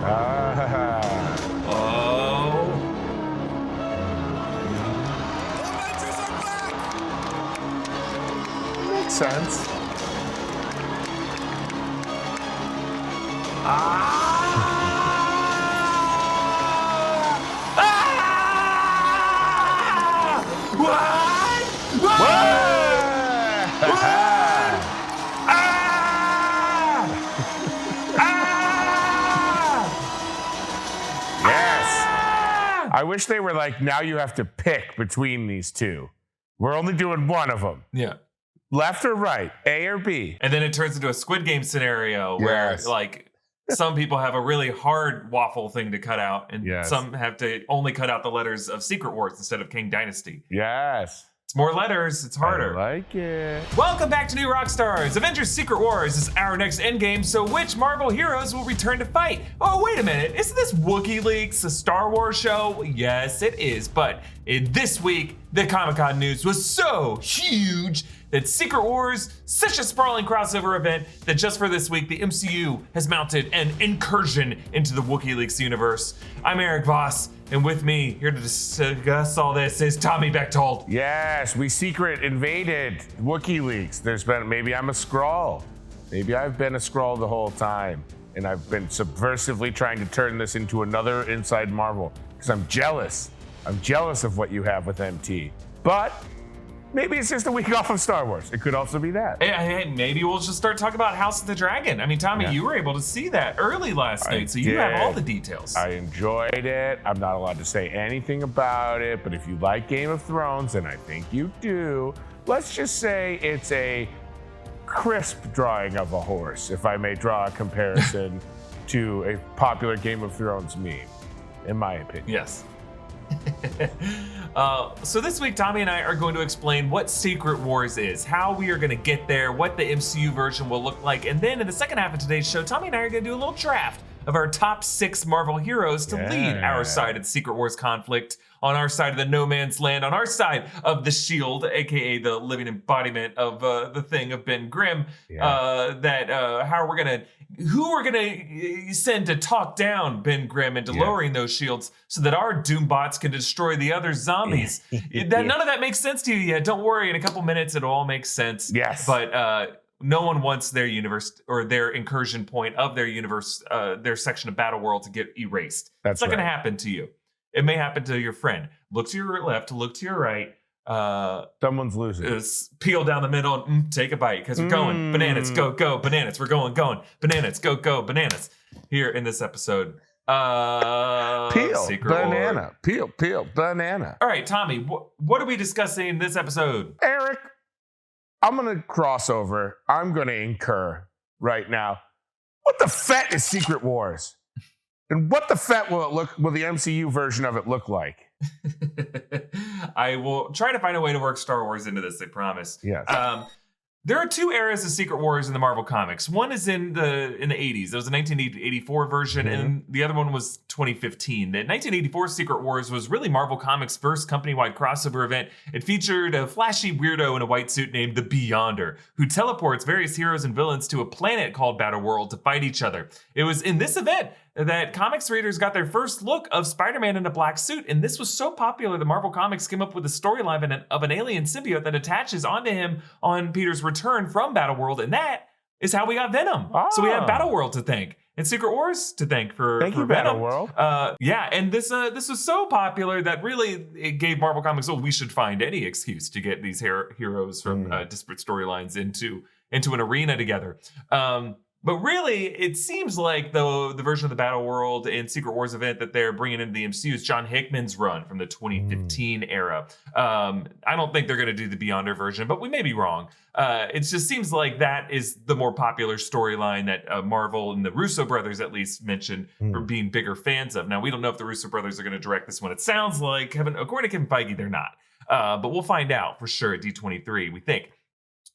Oh. Avengers are back! Makes sense. I wish they were like, now you have to pick between these two. We're only doing one of them. Yeah. Left or right, A or B. And then it turns into a Squid Game scenario where, like, some people have a really hard waffle thing to cut out, and some have to only cut out the letters of Secret Wars instead of Kang Dynasty. Yes. It's more letters. It's harder. I like it. Welcome back to New Rockstars. Avengers Secret Wars is our next endgame, so which Marvel heroes will return to fight? Oh, wait a minute. Isn't this Wookieeleaks, a Star Wars show? Yes, it is. But this week, the Comic-Con news was so huge that Secret Wars, such a sprawling crossover event that just for this week, the MCU has mounted an incursion into the Wookieeleaks universe. I'm Erik Voss, and with me, here to discuss all this, is Tommy Bechtold. Yes, we secret invaded Wookieeleaks. There's been, maybe I'm a Skrull. Maybe I've been a Skrull the whole time, and I've been subversively trying to turn this into another Inside Marvel, because I'm jealous. I'm jealous of what you have with MT. But maybe it's just a week off of Star Wars. It could also be that. Hey, maybe we'll just start talking about House of the Dragon. I mean, Tommy, you were able to see that early last night, so you have all the details. I enjoyed it. I'm not allowed to say anything about it, but if you like Game of Thrones, and I think you do, let's just say it's a crisp drawing of a horse, if I may draw a comparison to a popular Game of Thrones meme, in my opinion. Yes. So this week, Tommy and I are going to explain what Secret Wars is, how we are going to get there, what the MCU version will look like, and then in the second half of today's show, Tommy and I are going to do a little draft of our top 6 Marvel heroes to lead our side of the Secret Wars conflict, on our side of the no man's land, on our side of the Shield, aka the living embodiment of the thing of Ben Grimm, who we're gonna send to talk down Ben Grimm into lowering those shields so that our Doombots can destroy the other zombies. None of that makes sense to you yet. Don't worry, in a couple minutes it'll all make sense. Yes. But no one wants their universe or their incursion point of their universe, their section of Battleworld to get erased. It's not gonna happen to you. It may happen to your friend. Look to your left, look to your right. Someone's losing. Peel down the middle and take a bite because we're going bananas, go bananas. We're going bananas, go bananas. Here in this episode, peel Secret banana, War. peel banana. All right, Tommy, what are we discussing in this episode? Erik, I'm gonna cross over. I'm gonna incur right now. What the fet is Secret Wars? And what the fet will the MCU version of it look like? I will try to find a way to work Star Wars into this, I promise. Yes. There are 2 eras of Secret Wars in the Marvel Comics. One is in the 80s. There was a 1984 version, and the other one was 2015. The 1984 Secret Wars was really Marvel Comics' first company-wide crossover event. It featured a flashy weirdo in a white suit named the Beyonder, who teleports various heroes and villains to a planet called Battleworld to fight each other. It was in this event that comics readers got their first look of Spider-Man in a black suit, and this was so popular that Marvel Comics came up with a storyline of an alien symbiote that attaches onto him on Peter's return from Battleworld, and that is how we got Venom. So we have Battleworld to thank, and Secret Wars to thank for Venom. Battleworld. And this was so popular that really it gave Marvel Comics, we should find any excuse to get these heroes from disparate storylines into an arena together. But really, it seems like the version of the Battleworld and Secret Wars event that they're bringing into the MCU is John Hickman's run from the 2015 era. I don't think they're going to do the Beyonder version, but we may be wrong. It just seems like that is the more popular storyline that Marvel and the Russo brothers at least mentioned for being bigger fans of. Now, we don't know if the Russo brothers are going to direct this one. It sounds like, according to Kevin Feige, they're not. But we'll find out for sure at D23, we think.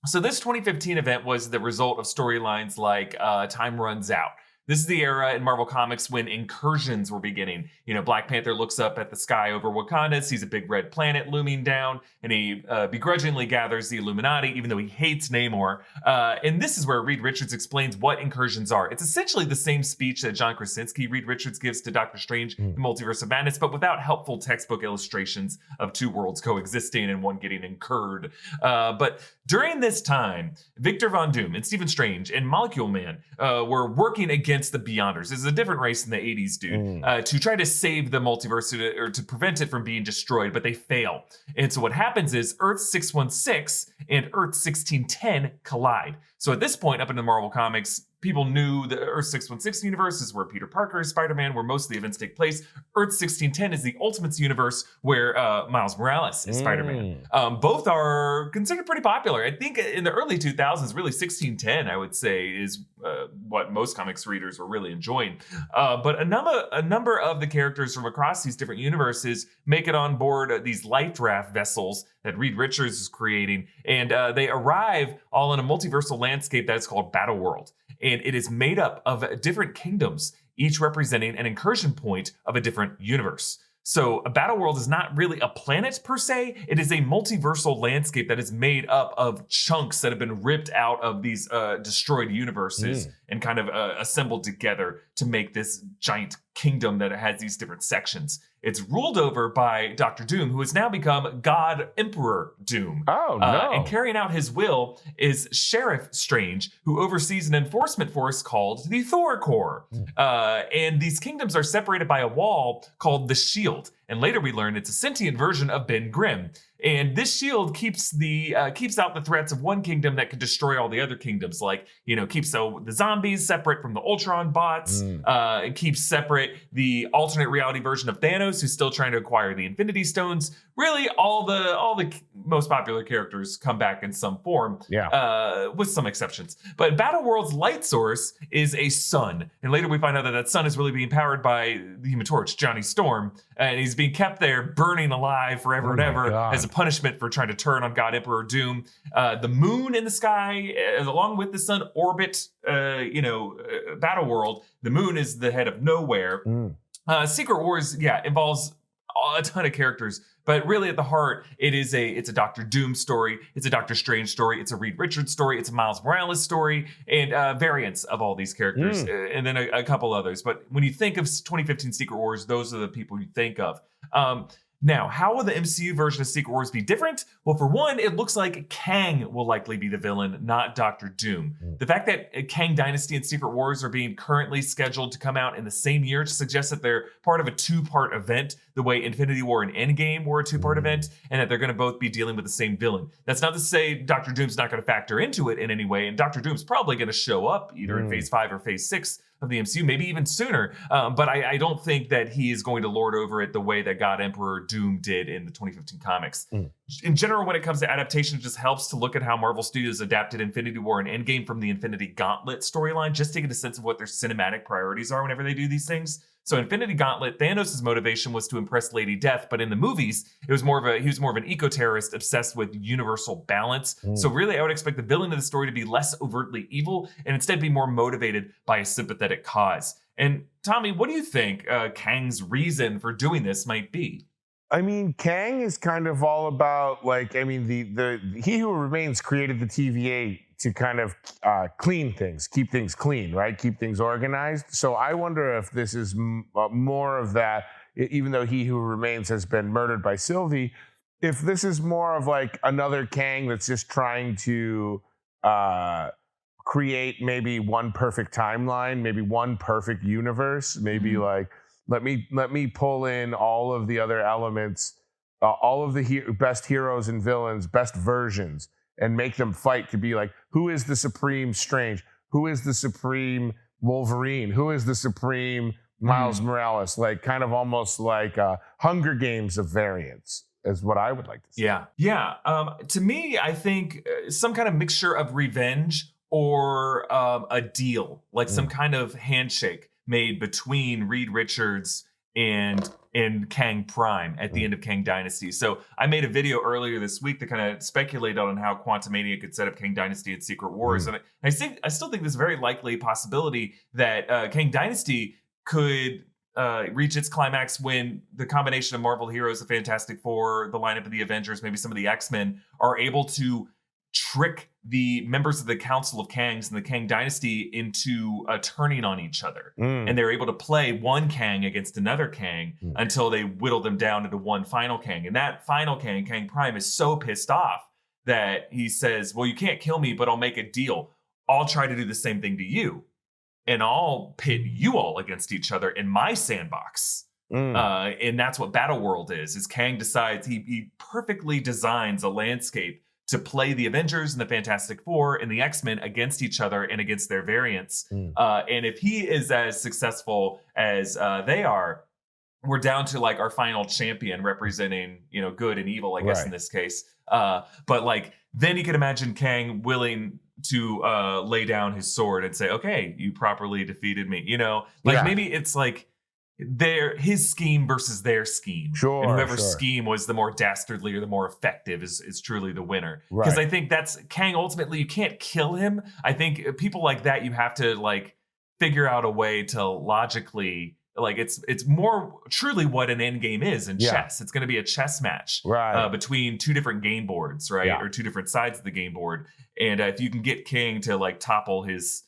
So this 2015 event was the result of storylines like Time Runs Out. This is the era in Marvel Comics when incursions were beginning. Black Panther looks up at the sky over Wakanda, sees a big red planet looming down, and he begrudgingly gathers the Illuminati, even though he hates Namor. And this is where Reed Richards explains what incursions are. It's essentially the same speech that John Krasinski, Reed Richards, gives to Doctor Strange in Multiverse of Madness, but without helpful textbook illustrations of two worlds coexisting and one getting incurred. But during this time, Victor Von Doom and Stephen Strange and Molecule Man were working against the Beyonders. This is a different race in the 80s, dude, to try to save the multiverse or to prevent it from being destroyed, but they fail. And so what happens is Earth 616 and Earth 1610 collide. So at this point, up in the Marvel Comics, people knew the Earth 616 universe is where Peter Parker, Spider-Man, where most of the events take place. Earth 1610 is the Ultimates universe where Miles Morales is Spider-Man. Both are considered pretty popular. I think in the early 2000s, really 1610, I would say, is what most comics readers were really enjoying. But a number of the characters from across these different universes make it on board these life raft vessels that Reed Richards is creating. And they arrive all in a multiversal landscape that is called Battleworld. And it is made up of different kingdoms, each representing an incursion point of a different universe. So a Battleworld is not really a planet per se. It is a multiversal landscape that is made up of chunks that have been ripped out of these destroyed universes and kind of assembled together to make this giant kingdom that has these different sections. It's ruled over by Dr. Doom, who has now become God Emperor Doom. Oh, no. And carrying out his will is Sheriff Strange, who oversees an enforcement force called the Thor Corps. And these kingdoms are separated by a wall called the Shield. And later we learn it's a sentient version of Ben Grimm. And this shield keeps out the threats of one kingdom that could destroy all the other kingdoms. Like, keeps the zombies separate from the Ultron bots. It keeps separate the alternate reality version of Thanos, who's still trying to acquire the Infinity Stones. Really, all the most popular characters come back in some form, with some exceptions. But Battleworld's light source is a sun. And later we find out that sun is really being powered by the Human Torch, Johnny Storm. And he's being kept there burning alive forever and ever as a punishment for trying to turn on God Emperor Doom. The moon in the sky, along with the sun, orbit Battleworld. The moon is the head of nowhere. Secret Wars, involves a ton of characters, but really at the heart, it's a Doctor Doom story, it's a Doctor Strange story, it's a Reed Richards story, it's a Miles Morales story, and variants of all these characters, and then a couple others. But when you think of 2015 Secret Wars, those are the people you think of. Now, how will the MCU version of Secret Wars be different? Well, for one, it looks like Kang will likely be the villain, not Doctor Doom. The fact that Kang Dynasty and Secret Wars are being currently scheduled to come out in the same year suggests that they're part of a two-part event, the way Infinity War and Endgame were a two-part event, and that they're going to both be dealing with the same villain. That's not to say Doctor Doom's not going to factor into it in any way, and Doctor Doom's probably going to show up either in Phase 5 or Phase 6 of the MCU, maybe even sooner. But I don't think that he is going to lord over it the way that God Emperor Doom did in the 2015 comics. In general, when it comes to adaptation, it just helps to look at how Marvel Studios adapted Infinity War and Endgame from the Infinity Gauntlet storyline, just to get a sense of what their cinematic priorities are whenever they do these things. So Infinity Gauntlet, Thanos' motivation was to impress Lady Death, but in the movies, he was more of an eco-terrorist obsessed with universal balance. So really, I would expect the villain of the story to be less overtly evil and instead be more motivated by a sympathetic cause. And Tommy, what do you think Kang's reason for doing this might be? I mean, Kang is kind of all about the He Who Remains created the TVA to kind of clean things, keep things clean, right? Keep things organized. So I wonder if this is more of that, even though He Who Remains has been murdered by Sylvie, if this is more of like another Kang that's just trying to create maybe one perfect timeline, maybe one perfect universe, maybe like, let me pull in all of the other elements, all of the best heroes and villains, best versions, and make them fight to be like, who is the supreme Strange? Who is the supreme Wolverine? Who is the supreme Miles Morales? Like kind of almost like Hunger Games of variants is what I would like to see. Yeah. To me, I think some kind of mixture of revenge or a deal, like some kind of handshake made between Reed Richards and Kang Prime at the end of Kang Dynasty. So I made a video earlier this week that kind of speculated on how Quantumania could set up Kang Dynasty and Secret Wars. And I still think there's a very likely possibility that Kang Dynasty could reach its climax when the combination of Marvel heroes, the Fantastic Four, the lineup of the Avengers, maybe some of the X-Men are able to trick the members of the Council of Kangs and the Kang Dynasty into turning on each other. And they're able to play one Kang against another Kang until they whittle them down into one final Kang. And that final Kang, Kang Prime, is so pissed off that he says, well, you can't kill me, but I'll make a deal. I'll try to do the same thing to you. And I'll pit you all against each other in my sandbox. And that's what Battleworld is Kang decides he perfectly designs a landscape to play the Avengers and the Fantastic Four and the X-Men against each other and against their variants. And if he is as successful as they are, we're down to like our final champion representing, good and evil, I guess, in this case. But like, then you can imagine Kang willing to lay down his sword and say, okay, you properly defeated me. Maybe it's like, his scheme versus their scheme. Sure. And whoever's scheme was the more dastardly or the more effective is truly the winner. Because I think that's Kang. Ultimately, you can't kill him. I think people like that, you have to like figure out a way to logically, like it's more truly what an end game is in chess. It's going to be a chess match between two different game boards, or two different sides of the game board. And if you can get King to like topple his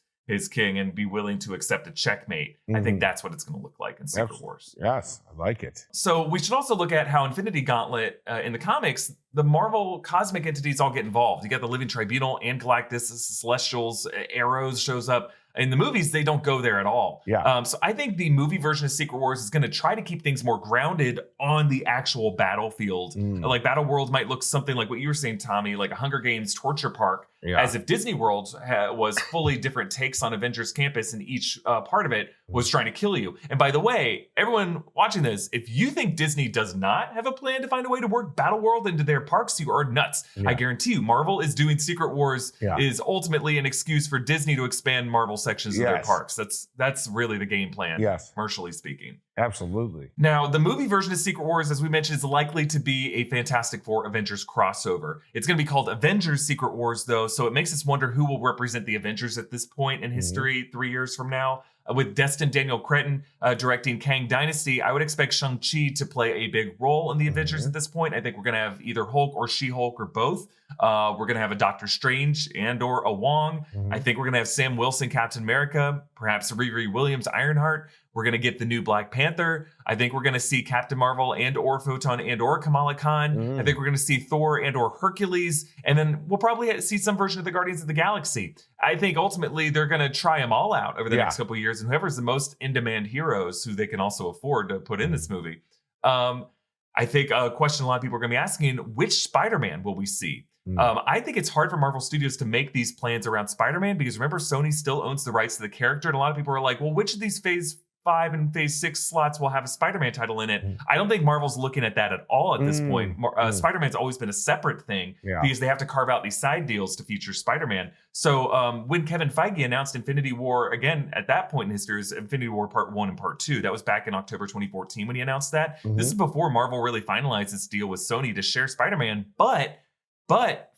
king and be willing to accept a checkmate, I think that's what it's going to look like in Secret Wars. Yes, I like it. So we should also look at how Infinity Gauntlet in the comics, the Marvel cosmic entities all get involved. You got the Living Tribunal and Galactus, Celestials, Arrows shows up. In the movies, they don't go there at all. So I think the movie version of Secret Wars is going to try to keep things more grounded on the actual battlefield. Like Battleworld might look something like what you were saying, Tommy, like a Hunger Games torture park, as if Disney World was fully different takes on Avengers Campus, and each part of it was trying to kill you. And by the way, everyone watching this, if you think Disney does not have a plan to find a way to work Battleworld into their parks, you are nuts. I guarantee you, Marvel is doing Secret Wars is ultimately an excuse for Disney to expand Marvel sections of their parks. That's really the game plan, commercially speaking. Absolutely. Now, the movie version of Secret Wars, as we mentioned, is likely to be a Fantastic Four Avengers crossover. It's going to be called Avengers Secret Wars, though, so it makes us wonder who will represent the Avengers at this point in history 3 years from now. With Destin Daniel Cretton directing Kang Dynasty, I would expect Shang-Chi to play a big role in the Avengers at this point. I think we're going to have either Hulk or She-Hulk or both. We're going to have a Doctor Strange and or a Wong. I think we're going to have Sam Wilson, Captain America, perhaps Riri Williams, Ironheart. We're going to get the new Black Panther. I think we're going to see Captain Marvel and or Photon and or Kamala Khan. I think we're going to see Thor and or Hercules. And then we'll probably see some version of the Guardians of the Galaxy. I think ultimately they're going to try them all out over the next couple of years. And whoever's the most in-demand heroes who they can also afford to put in this movie. I think a question a lot of people are going to be asking, which Spider-Man will we see? I think it's hard for Marvel Studios to make these plans around Spider-Man because remember, Sony still owns the rights to the character. And a lot of people are like, well, which of these Phase 5 and Phase 6 slots will have a Spider-Man title in it? I don't think Marvel's looking at that at all at this point. Spider-Man's always been a separate thing because they have to carve out these side deals to feature Spider-Man. So when Kevin Feige announced Infinity War, again, at that point in history, is Infinity War Part 1 and Part 2. That was back in October 2014 when he announced that. This is before Marvel really finalized its deal with Sony to share Spider-Man. But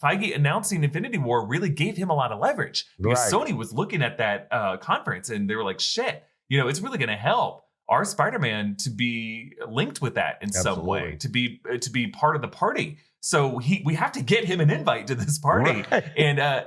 Feige announcing Infinity War really gave him a lot of leverage because Sony was looking at that conference and they were like, shit, it's really going to help our Spider-Man to be linked with that in some way, to be part of the party. So we have to get him an invite to this party. And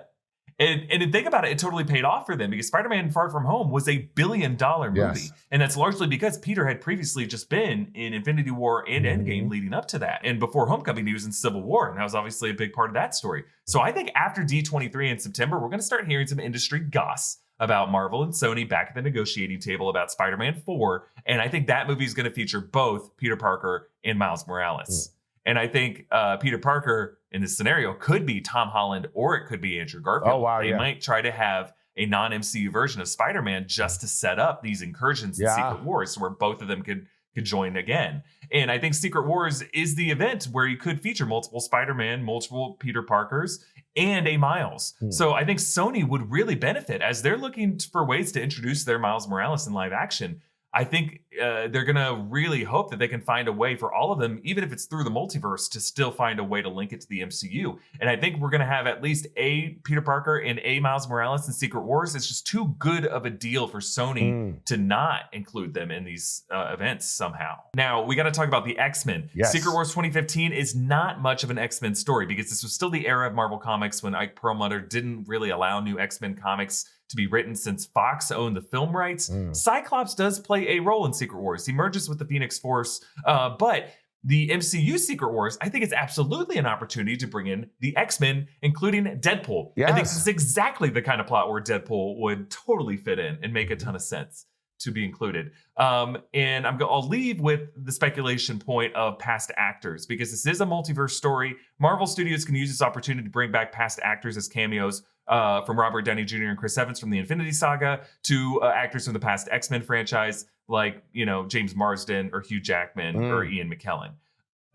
think about it, it totally paid off for them because Spider-Man Far From Home was $1 billion movie. And that's largely because Peter had previously just been in Infinity War and Endgame leading up to that. And before Homecoming, he was in Civil War. And that was obviously a big part of that story. So I think after D23 in September, we're going to start hearing some industry goss about Marvel and Sony back at the negotiating table about Spider-Man 4. And I think that movie is going to feature both Peter Parker and Miles Morales. And I think Peter Parker in this scenario could be Tom Holland or it could be Andrew Garfield. Oh, wow, they might try to have a non-MCU version of Spider-Man just to set up these incursions in Secret Wars where both of them could join again. And I think Secret Wars is the event where you could feature multiple Spider-Man, multiple Peter Parkers, and a Miles. So I think Sony would really benefit as they're looking for ways to introduce their Miles Morales in live action. I think they're going to really hope that they can find a way for all of them, even if it's through the multiverse, to still find a way to link it to the MCU. And I think we're going to have at least a Peter Parker and a Miles Morales in Secret Wars. It's just too good of a deal for Sony to not include them in these events somehow. Now, we got to talk about the X-Men. Yes. Secret Wars 2015 is not much of an X-Men story because this was still the era of Marvel Comics when Ike Perlmutter didn't really allow new X-Men comics to be written since Fox owned the film rights. Cyclops does play a role in Secret Wars. He merges with the Phoenix Force, but the MCU Secret Wars, I think it's absolutely an opportunity to bring in the X-Men, incling Deadpool. Yes. I think this is exactly the kind of plot where Deadpool would totally fit in and make a ton of sense to be included. And I'll leave with the speculation point of past actors, because this is a multiverse story. Marvel Studios can use this opportunity to bring back past actors as cameos, from Robert Downey Jr. and Chris Evans from the Infinity Saga to actors from the past X-Men franchise, like, James Marsden or Hugh Jackman or Ian McKellen.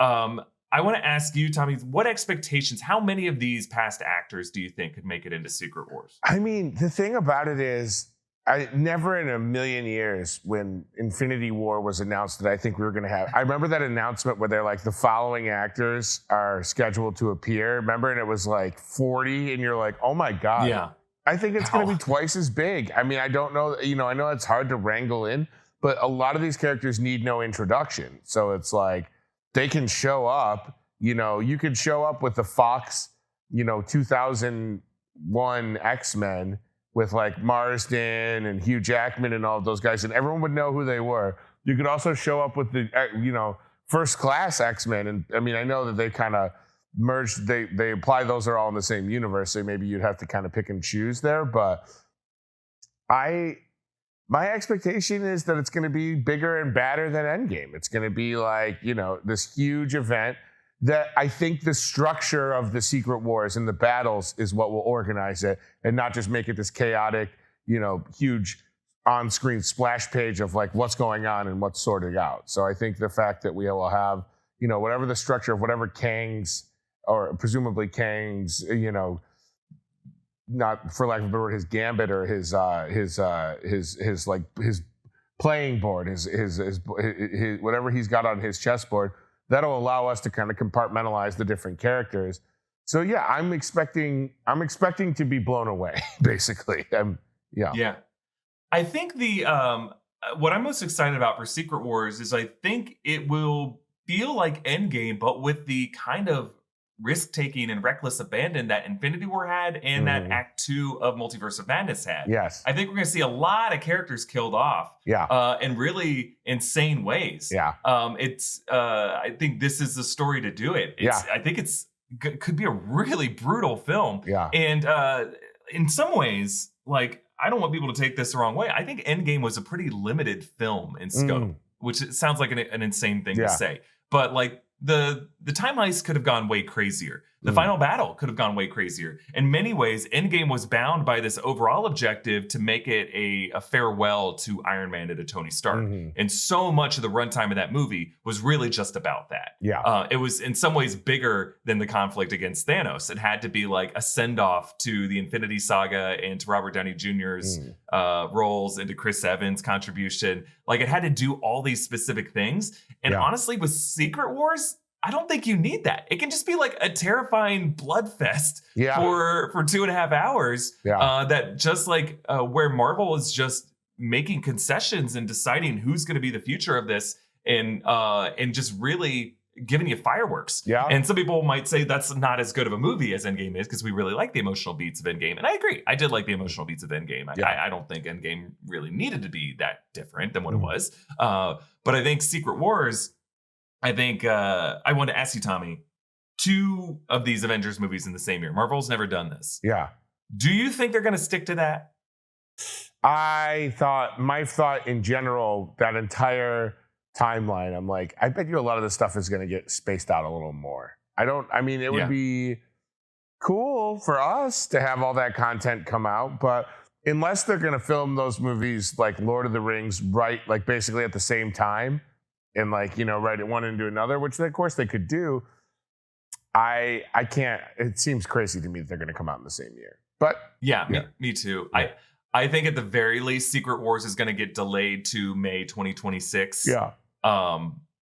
I want to ask you, Tommy, what expectations, how many of these past actors do you think could make it into Secret Wars? I mean, the thing about it is, I never in a million years when Infinity War was announced that I think we were going to have. I remember that announcement where they're like, the following actors are scheduled to appear. Remember? And it was like 40 and you're like, oh my God. Yeah. I think it's going to be twice as big. I mean, I don't know. I know it's hard to wrangle in, but a lot of these characters need no introduction. So it's like they can show up, you could show up with the Fox, 2001 X-Men with like Marsden and Hugh Jackman and all of those guys, and everyone would know who they were. You could also show up with the, first class X-Men. And I mean, I know that they kind of merged, they apply those are all in the same universe. So maybe you'd have to kind of pick and choose there. But my expectation is that it's going to be bigger and badder than Endgame. It's going to be like, this huge event that I think the structure of the Secret Wars and the battles is what will organize it and not just make it this chaotic, huge on-screen splash page of like what's going on and what's sorted out. So I think the fact that we will have, whatever the structure of whatever Kang's or presumably Kang's, not for lack of a better word, his gambit or his playing board, his whatever he's got on his chessboard, that'll allow us to kind of compartmentalize the different characters. So yeah, I'm expecting to be blown away, basically. Yeah. I think the what I'm most excited about for Secret Wars is I think it will feel like Endgame, but with the kind of risk-taking and reckless abandon that Infinity War had and that Act 2 of Multiverse of Madness had. Yes. I think we're going to see a lot of characters killed off in really insane ways. Yeah. I think this is the story to do it. I think could be a really brutal film. Yeah. And in some ways, like, I don't want people to take this the wrong way. I think Endgame was a pretty limited film in scope, which it sounds like an insane thing to say. But like, the time heist could have gone way crazier. The final battle could have gone way crazier. In many ways, Endgame was bound by this overall objective to make it a farewell to Iron Man and to Tony Stark. And so much of the runtime of that movie was really just about that. Yeah. It was in some ways bigger than the conflict against Thanos. It had to be like a send-off to the Infinity Saga and to Robert Downey Jr.'s roles and to Chris Evans' contribution. Like, it had to do all these specific things. And honestly, with Secret Wars, I don't think you need that. It can just be like a terrifying blood fest for 2.5 hours. That just like where Marvel is just making concessions and deciding who's going to be the future of this, and just really giving you fireworks. Yeah. And some people might say that's not as good of a movie as Endgame is because we really like the emotional beats of Endgame. And I agree. I did like the emotional beats of Endgame. I don't think Endgame really needed to be that different than what it was. But I think Secret Wars, I want to ask you, Tommy, 2 of these Avengers movies in the same year. Marvel's never done this. Yeah. Do you think they're going to stick to that? My thought in general, that entire timeline, I'm like, I bet you a lot of this stuff is going to get spaced out a little more. It would be cool for us to have all that content come out, but unless they're going to film those movies like Lord of the Rings, right, like basically at the same time, and like, write one into another, which of course they could do. I can't, it seems crazy to me that they're going to come out in the same year, but me too. I think at the very least, Secret Wars is going to get delayed to May 2026. Yeah.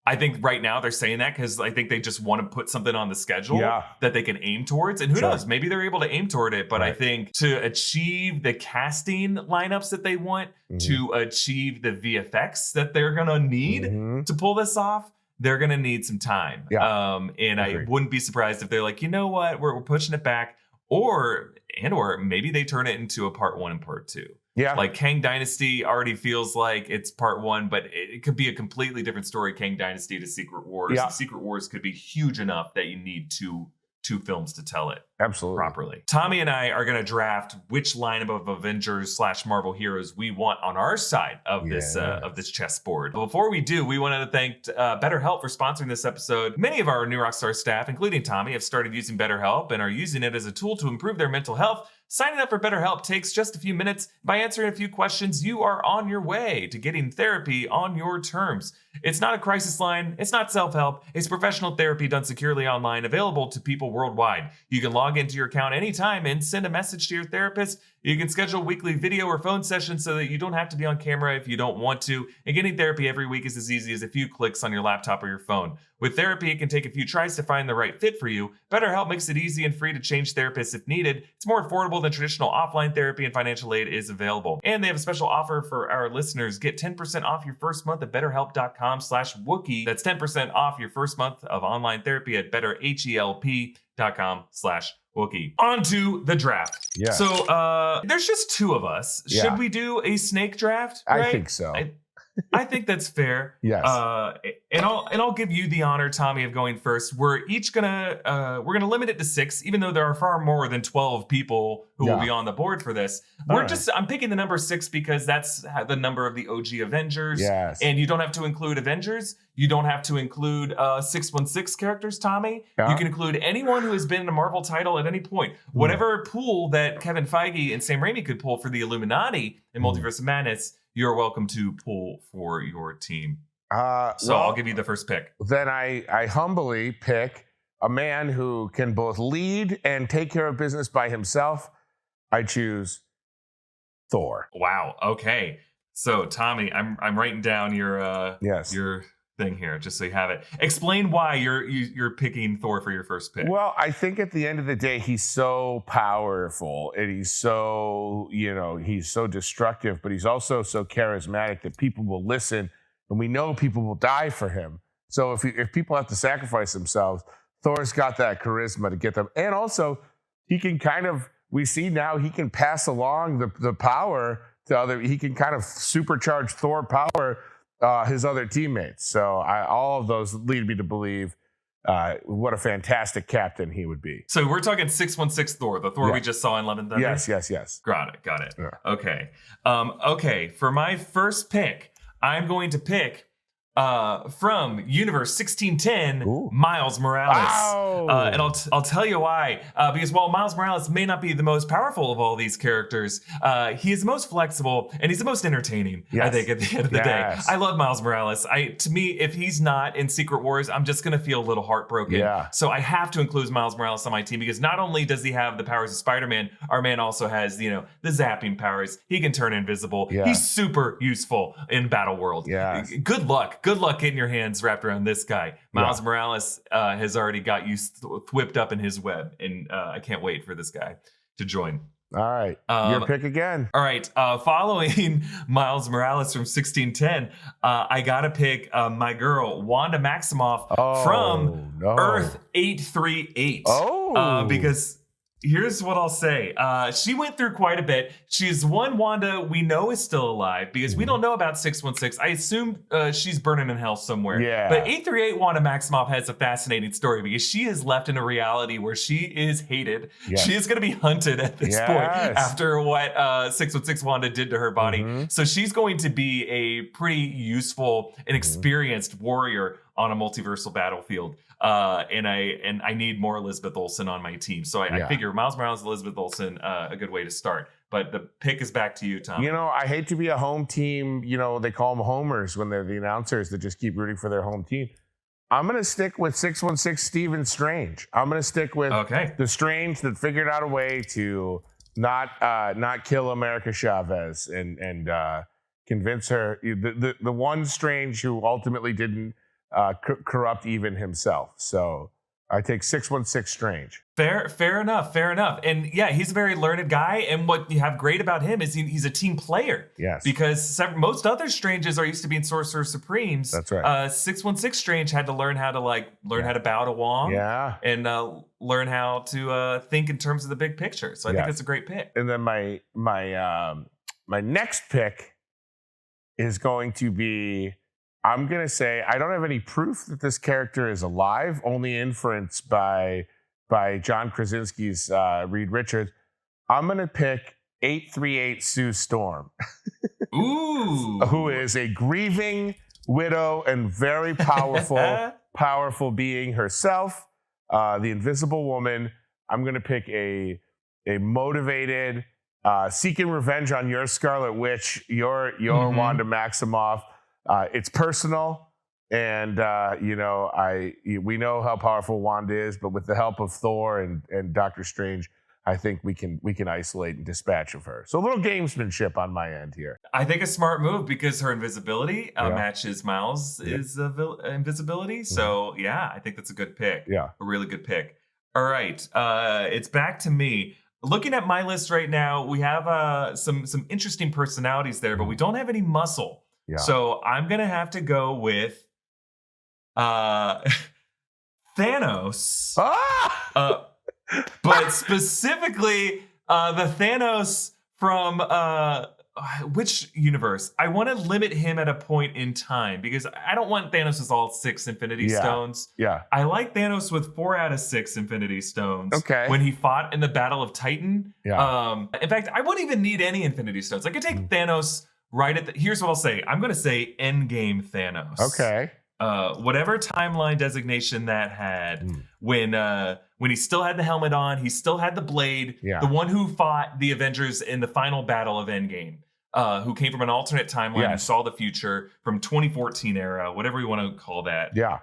I think right now they're saying that because I think they just want to put something on the schedule Yeah. that they can aim towards. And who knows, maybe they're able to aim toward it. But I think to achieve the casting lineups that they want, to achieve the VFX that they're going to need to pull this off, they're going to need some time. Yeah. And I wouldn't be surprised if they're like, you know what, we're pushing it back. Or maybe they turn it into a part 1 and part 2. Yeah. Like Kang Dynasty already feels like it's part 1, but it could be a completely different story, Kang Dynasty to Secret Wars. Yeah. Secret Wars could be huge enough that you need two films to tell it properly. Tommy and I are going to draft which lineup of Avengers / Marvel heroes we want on our side of this chessboard. But before we do, we wanted to thank BetterHelp for sponsoring this episode. Many of our new Rockstar staff, including Tommy, have started using BetterHelp and are using it as a tool to improve their mental health. Signing up for BetterHelp takes just a few minutes. By answering a few questions, you are on your way to getting therapy on your terms. It's not a crisis line. It's not self-help. It's professional therapy done securely online, available to people worldwide. You can log into your account anytime and send a message to your therapist. You can schedule weekly video or phone sessions so that you don't have to be on camera if you don't want to. And getting therapy every week is as easy as a few clicks on your laptop or your phone. With therapy, it can take a few tries to find the right fit for you. BetterHelp makes it easy and free to change therapists if needed. It's more affordable than traditional offline therapy, and financial aid is available. And they have a special offer for our listeners. Get 10% off your first month at betterhelp.com/Wookie. That's 10% off your first month of online therapy at betterhelp.com/Wookie. On to the draft. Yeah. So there's just 2 of us. Yeah. Should we do a snake draft? I think so. I think that's fair. Yes. And I'll give you the honor, Tommy, of going first. We're each gonna limit it to 6, even though there are far more than 12 people who will be on the board for this. I'm picking the number 6 because that's the number of the OG Avengers. Yes. And you don't have to include Avengers. You don't have to include 616 characters, Tommy. Yeah. You can include anyone who has been in a Marvel title at any point. Whatever pool that Kevin Feige and Sam Raimi could pull for the Illuminati in Multiverse of Madness, you're welcome to pull for your team. I'll give you the first pick. Then I humbly pick a man who can both lead and take care of business by himself. I choose Thor. Wow. Okay. So Tommy, I'm writing down your thing here just so you have it. Explain why you're picking Thor for your first pick. Well, I think at the end of the day, he's so powerful and he's so destructive, but he's also so charismatic that people will listen, and we know people will die for him. So if people have to sacrifice themselves, Thor's got that charisma to get them. And also he can we see now he can pass along the power to he can kind of supercharge Thor power his other teammates. So all of those lead me to believe what a fantastic captain he would be. So we're talking 616 Thor, the Thor we just saw in Love and Thunder? Yes. Got it. Yeah. Okay. Okay, for my first pick, I'm going to pick from Universe 1610, Miles Morales. Wow. And I'll tell you why. Because while Miles Morales may not be the most powerful of all these characters, he is the most flexible and he's the most entertaining, I think, at the end of the day. I love Miles Morales. To me, if he's not in Secret Wars, I'm just going to feel a little heartbroken. Yeah. So I have to include Miles Morales on my team because not only does he have the powers of Spider-Man, our man also has, the zapping powers. He can turn invisible. Yeah. He's super useful in Battleworld. Yes. Good luck getting your hands wrapped around this guy. Miles Morales has already got you whipped up in his web, and I can't wait for this guy to join. All right. Your pick again. All right. Following Miles Morales from 1610, I got to pick my girl, Wanda Maximoff from Earth 838. Because here's what I'll say. She went through quite a bit. She's one Wanda we know is still alive because we don't know about 616. I assume she's burning in hell somewhere. Yeah. But 838 Wanda Maximoff has a fascinating story because she is left in a reality where she is hated. Yes. She is going to be hunted at this point after what 616 Wanda did to her body. So she's going to be a pretty useful and experienced warrior on a multiversal battlefield. And I need more Elizabeth Olsen on my team. So I figure Miles Morales, Elizabeth Olsen, a good way to start. But the pick is back to you, Tom. I hate to be a home team. They call them homers when they're the announcers that just keep rooting for their home team. I'm going to stick with 616 Stephen Strange. I'm going to stick with the Strange that figured out a way to not kill America Chavez and convince her the one Strange who ultimately didn't corrupt even himself. So I take 616 Strange. Fair enough. And yeah, he's a very learned guy. And what you have great about him is he's a team player. Yes. Because most other Stranges are used to being Sorcerer Supremes. That's right. 616 Strange had to learn how to how to bow to Wang. Yeah. And learn how to think in terms of the big picture. So I think it's a great pick. And then my next pick is going to be, I'm going to say, I don't have any proof that this character is alive, only inference by John Krasinski's Reed Richards. I'm going to pick 838 Sue Storm. Ooh. Who is a grieving widow and very powerful being herself, the Invisible Woman. I'm going to pick a motivated, seeking revenge on your Scarlet Witch, your Wanda Maximoff. It's personal, and we know how powerful Wanda is, but with the help of Thor and Doctor Strange, I think we can isolate and dispatch of her. So a little gamesmanship on my end here. I think a smart move because her invisibility matches Miles' invisibility. So yeah, I think that's a good pick. Yeah, a really good pick. All right, it's back to me. Looking at my list right now, we have some interesting personalities there, but we don't have any muscle. Yeah. So I'm gonna have to go with Thanos. But specifically the Thanos from which universe? I want to limit him at a point in time because I don't want Thanos with all 6 Infinity Stones. Yeah. I like Thanos with 4 out of 6 Infinity Stones. Okay. When he fought in the Battle of Titan. Yeah. In fact, I wouldn't even need any Infinity Stones. I could take Thanos right at here's what I'll say. I'm going to say Endgame Thanos. Okay. Whatever timeline designation that had, when he still had the helmet on, he still had the blade. Yeah. The one who fought the Avengers in the final battle of Endgame, who came from an alternate timeline, who saw the future from 2014 era, whatever you want to call that. Yeah.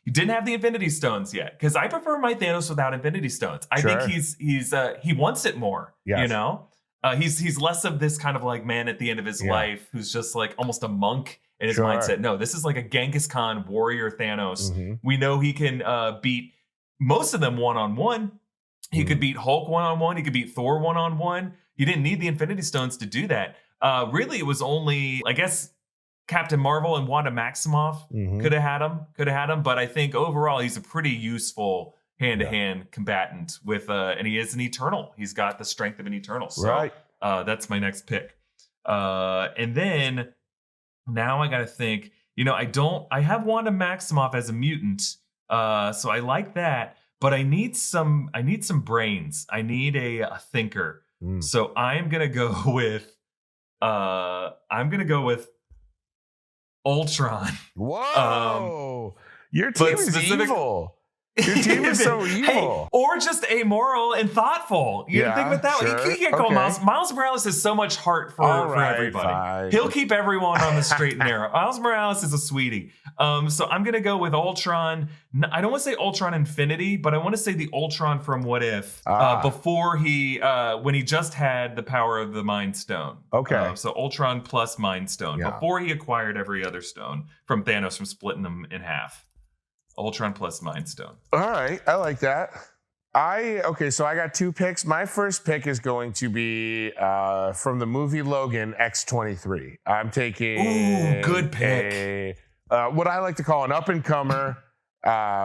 He didn't have the Infinity Stones yet, because I prefer my Thanos without Infinity Stones. I think he wants it more. Yes. You know, he's less of this kind of like man at the end of his life who's just like almost a monk. In his mindset. No, this is like a Genghis Khan warrior Thanos. We know he can beat most of them one-on-one. He could beat Hulk one-on-one. He could beat Thor one-on-one. He didn't need the Infinity Stones to do that. Really, it was only, I guess, Captain Marvel and Wanda Maximoff could have had him. But I think overall, he's a pretty useful hand-to-hand combatant with, and he is an Eternal. He's got the strength of an Eternal. So that's my next pick. And then... Now I gotta think. I have Wanda Maximoff as a mutant, so I like that. But I need some brains. I need a thinker. So I'm gonna go with Ultron. Whoa! Your team is evil. Your team is so evil. Hey, or just amoral and thoughtful. You think about that. Sure. You can't call Miles Morales has so much heart for everybody. Fine. He'll keep everyone on the straight and narrow. Miles Morales is a sweetie. So I'm going to go with Ultron. I don't want to say Ultron Infinity, but I want to say the Ultron from What If before when he just had the power of the Mind Stone. Okay. So Ultron plus Mind Stone before he acquired every other stone from Thanos from splitting them in half. Ultron plus Mind Stone. All right, I like that. So I got 2 picks. My first pick is going to be from the movie Logan, X-23. I'm taking good pick. What I like to call an up-and-comer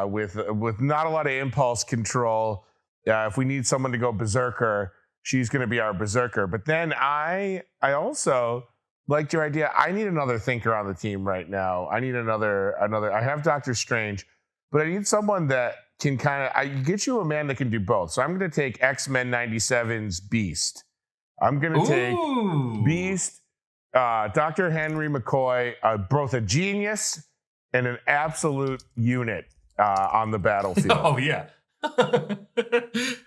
with not a lot of impulse control. If we need someone to go berserker, she's going to be our berserker. But then I also liked your idea. I need another thinker on the team right now. I need another. I have Doctor Strange. But I need someone that can I get you a man that can do both. So I'm going to take X-Men 97's Beast. I'm going to take Beast, Dr. Henry McCoy, both a genius and an absolute unit on the battlefield. Oh, yeah.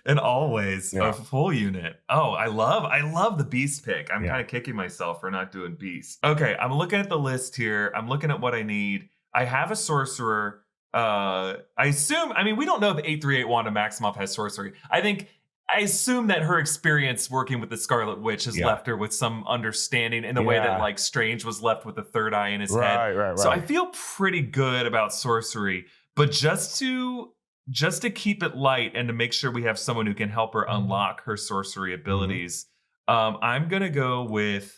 And always a full unit. Oh, I love the Beast pick. I'm kind of kicking myself for not doing Beast. Okay, I'm looking at the list here. I'm looking at what I need. I have a sorcerer. We don't know if 838 Wanda Maximoff has sorcery. I think I assume that her experience working with the Scarlet Witch has left her with some understanding in the way that like Strange was left with the third eye in his head. Right. So I feel pretty good about sorcery, but just to keep it light and to make sure we have someone who can help her unlock her sorcery abilities, I'm gonna go with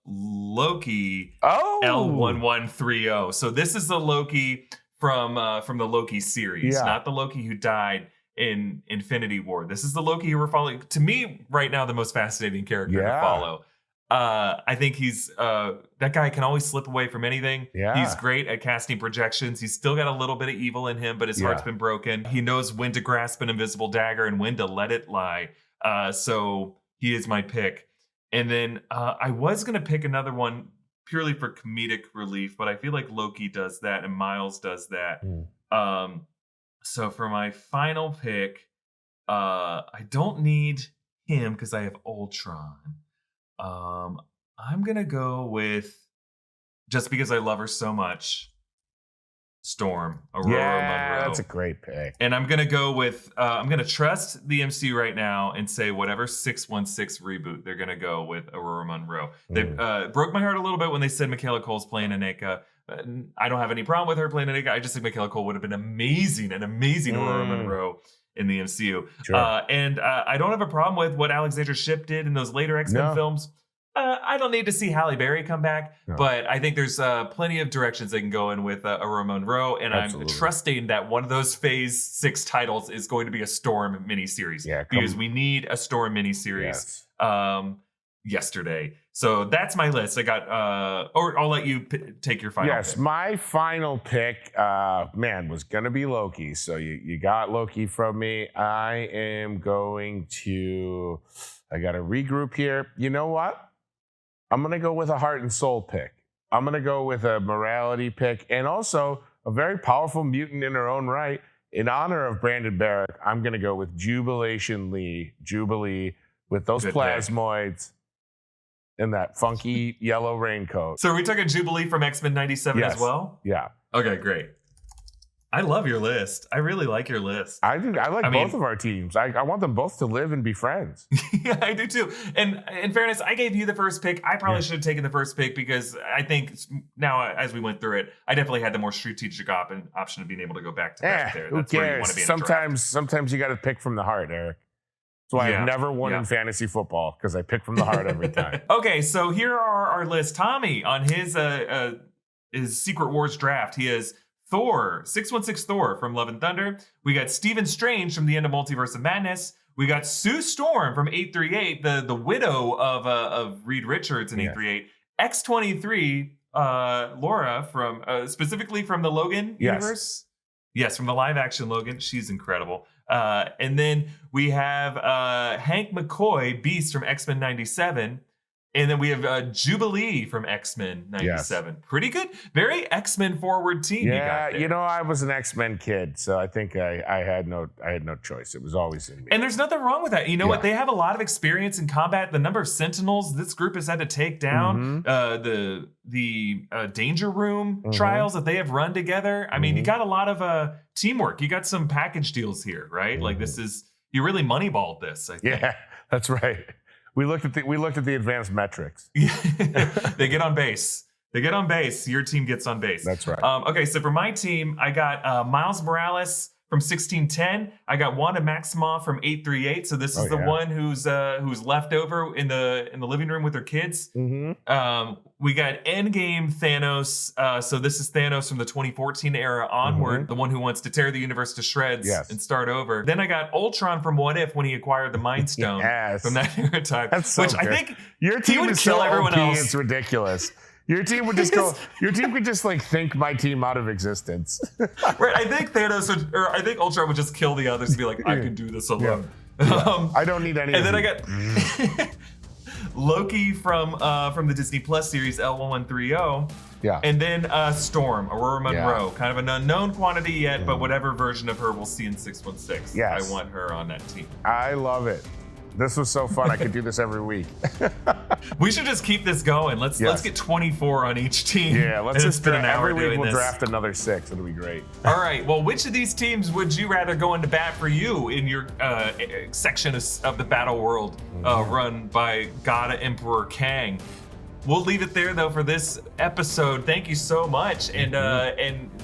Loki L1130. So this is the Loki from the Loki series, not the Loki who died in Infinity War. This is the Loki who we're following. To me, right now, the most fascinating character to follow. I think he's that guy can always slip away from anything. He's great at casting projections. He's still got a little bit of evil in him, but his heart's been broken. He knows when to grasp an invisible dagger and when to let it lie. So he is my pick. And then I was going to pick another one purely for comedic relief, but I feel like Loki does that and Miles does that. So for my final pick, I don't need him because I have Ultron. I'm going to go with, just because I love her so much, Storm, Aurora Monroe. That's a great pick. And I'm going to go with, I'm going to trust the MCU right now and say whatever 616 reboot, they're going to go with Aurora Monroe. They broke my heart a little bit when they said Michaela Cole's playing Aneka. I don't have any problem with her playing Aneka. I just think Michaela Cole would have been an amazing Aurora Monroe in the MCU. Sure. And I don't have a problem with what Alexandra Shipp did in those later X-Men films. I don't need to see Halle Berry come back, but I think there's plenty of directions they can go in with Aurora Monroe, and I'm trusting that one of those Phase 6 titles is going to be a Storm miniseries, because we need a Storm miniseries yesterday. So that's my list. I got, or I'll let you take your final pick. My final pick, was going to be Loki. So you got Loki from me. I am going to, I got to regroup here. You know what? I'm going to go with a heart and soul pick. I'm going to go with a morality pick and also a very powerful mutant in her own right. In honor of Brandon Barrick, I'm going to go with Jubilee, with those plasmoids and that funky yellow raincoat. So are we talking Jubilee from X-Men 97 as well? Yeah. Okay, great. I love your list. I really like your list. I like both of our teams. I want them both to live and be friends. Yeah, I do too. And in fairness, I gave you the first pick. I probably should have taken the first pick because I think now, as we went through it, I definitely had the more strategic option of being able to go back to back there. That's where you want to be in sometimes you got to pick from the heart, Eric. That's why I've never won in fantasy football, because I pick from the heart every time. Okay, so here are our lists. Tommy, on his Secret Wars draft, he has Thor, 616 Thor from Love and Thunder. We got Stephen Strange from the end of Multiverse of Madness. We got Sue Storm from 838, the widow of Reed Richards in 838. X-23, Laura from specifically from the Logan universe. Yes, from the live action Logan. She's incredible. And then we have Hank McCoy, Beast from X-Men 97. And then we have Jubilee from X-Men 97. Pretty good. Very X-Men forward team. Yeah, I was an X-Men kid, so I think I had no choice. It was always in me. And there's nothing wrong with that. You know what? They have a lot of experience in combat. The number of Sentinels this group has had to take down, the Danger Room trials that they have run together. I mean, you got a lot of teamwork. You got some package deals here, right? Like you really moneyballed this, I think. Yeah, that's right. We looked at the advanced metrics. They get on base. Your team gets on base. That's right. Okay, so for my team, I got Miles Morales from 1610. I got Wanda Maximoff from 838. So this is the one who's left over in the living room with her kids. We got Endgame Thanos. So this is Thanos from the 2014 era onward, the one who wants to tear the universe to shreds and start over. Then I got Ultron from What If when he acquired the Mind Stone from that era time. That's so good. I think your team would is kill so everyone OP, else. It's ridiculous. Your team would just go. Your team could just think my team out of existence. Right. I think I think Ultron would just kill the others and be like, I can do this alone. I don't need any. And then I got Loki from the Disney Plus series L1130. Yeah. And then Storm, Aurora Monroe, kind of an unknown quantity yet, but whatever version of her we'll see in 616. Yes. I want her on that team. I love it. This was so fun. I could do this every week. We should just keep this going. Let's get 24 on each team. Yeah, let's just spend an hour every week doing we'll this. draft another 6. It'll be great. All right. Well, which of these teams would you rather go into bat for you in your section of the Battle World run by God Emperor Kang? We'll leave it there though for this episode. Thank you so much, and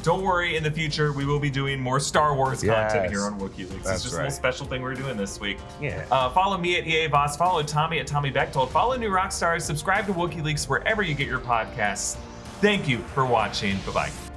don't worry. In the future, we will be doing more Star Wars content here on Wookieeleaks. It's just a little special thing we're doing this week. Yeah. Follow me at EA Voss. Follow Tommy at Tommy Bechtold. Follow New Rockstars. Subscribe to Wookieeleaks wherever you get your podcasts. Thank you for watching. Bye bye.